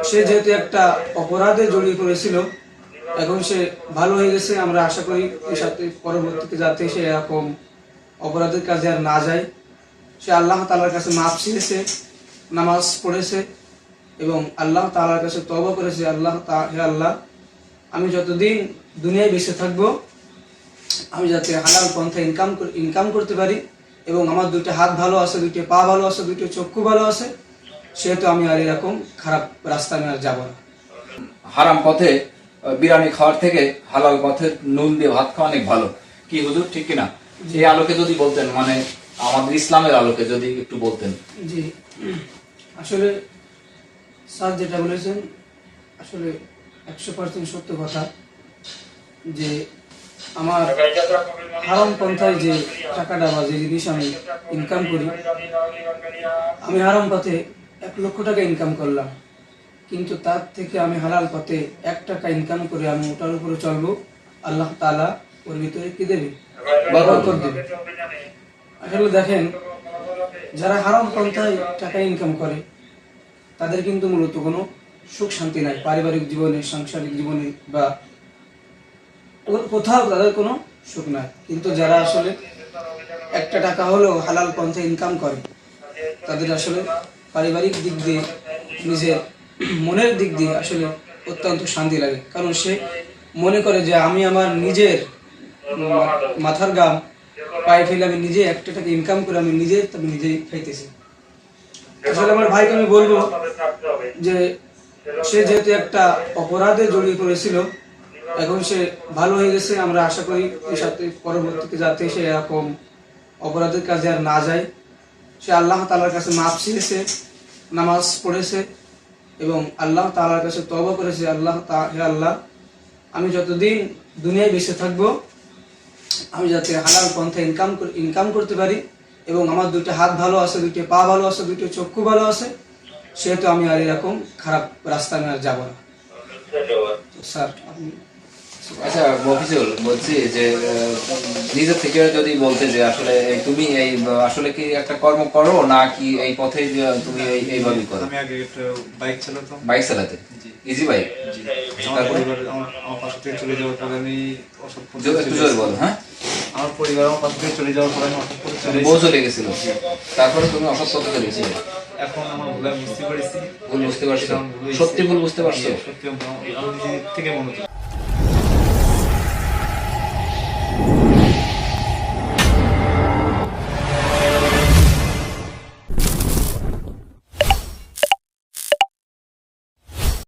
সে যেহেতু একটা অপরাধে জড়িয়ে পড়েছিল, এখন সে ভালো হয়ে গেছে। আমরা আশা করি এর সাথে পরবর্তীতে যাতে সে এরকম অপরাধের কাজে আর না যায়। সে আল্লাহ তাআলার কাছে মাফ চেয়েছে, নামাজ পড়েছে এবং আল্লাহ তাআলার কাছে তওবা করেছে। হে আল্লাহ, আমি যতদিন দুনিয়ায় বেঁচে থাকবো, আমি যাতে হালাল পন্থা ইনকাম করতে পারি এবং আমার দুটো হাত ভালো আছে, দুটো পা ভালো আছে, দুটো চক্ষু ভালো আছে, সেহেতু আমি আর এরকম খারাপ রাস্তা আমি আর যাবো না। হারাম পথে বিরিয়ানি খাওয়ার থেকে হালাল পথে নুন দিয়ে ভাত খাওয়া অনেক ভালো। কি হুজুর, ঠিক কিনা? এই আলোকে যদি বলতেন, মানে আমাদের ইসলামের আলোকে যদি একটু বলতেন। জি, আসলে স্যার যেটা বলেছেন আসলে 100% সত্য কথা, যে আমার হারাম পন্থায় যে টাকাটা বা যে জিনিস আমি ইনকাম করি, আমি হারাম পথে 1 লক্ষ টাকা ইনকাম করলাম, কিন্তু তার থেকে আমি হালাল পথে 1 টাকা ইনকাম করে আমি ওটার উপরে চলবো, আল্লাহ তাআলা ওর ভিতরে কি দেবে? বরকত দেবে। আসলে দেখেন, যারা হারাম পন্থায় টাকা ইনকাম করে তাদের কিন্তু মূলত কোনো সুখ শান্তি নাই, পারিবারিক জীবনে, সাংসারিক জীবনে বা কোথাও তাদের কোনো সুখ নাই। কিন্তু যারা আসলে 1 টাকা হলেও হালাল পন্থায় ইনকাম করে, তাদের আসলে পারিবারিক দিক দিয়ে, নিজের মনের দিক দিয়ে আসলে অত্যন্ত শান্তি লাগে। কারণ সে মনে করে যে আমি আমার নিজের মাথার ঘাম পায়ে ফেলে আমি নিজে 1 টাকা ইনকাম করে আমি নিজেই খাইতেছি। আসলে আমার ভাইকে আমি বলবো যে সে যেহেতু একটা অপরাধে জড়িয়ে পড়েছিল, এখন সে ভালো হয়ে গেছে। আমরা আশা করি এর সাথে পরবর্তীতে যাতে সে এরকম অপরাধের কাজে আর না যায়। সে আল্লাহ তাআলার কাছে মাফ চেয়েছে, নামাজ পড়েছে এবং আল্লাহ তাআলার কাছে তওবা করেছে। হে আল্লাহ, আমি যতদিন দুনিয়ায় বেঁচে থাকবো, আমি যাতে হালাল পন্থা ইনকাম করতে পারি এবং আমার দুটো হাত ভালো আছে, দুটো পা ভালো আছে, দুটো চক্ষু ভালো আছে, সেহেতু আমি আর এরকম খারাপ রাস্তা আমি আর যাবো না। স্যার আপনি। আচ্ছা মফিজুল, বলছি যে নিজের থেকে যদি বলতে যে আসলে তুমি এই আসলে কি একটা কর্ম করো না কি এই পথে তুমি এইভাবেই করো? আমি আগে একটা বাইক চালাতাম। বাইক চালাতে? Easy bike? আমার পরিবার আমার পাশ থেকে চলে যাওয়ার পরে আমি অসুখ একটু জোরে বলো। হ্যাঁ, আমার পরিবার আমার পাশ থেকে চলে যাওয়ার পরে আমি অসুখ করে বউ চলে গেছিল, তারপরে তুমি অসৎ পথে চলেছিলে। এখন আমার ভুল বুঝতে পারছি। ভুল বুঝতে পারছো? সত্যি ভুল বুঝতে পারছো? সত্যি আমি নিজে থেকে মনে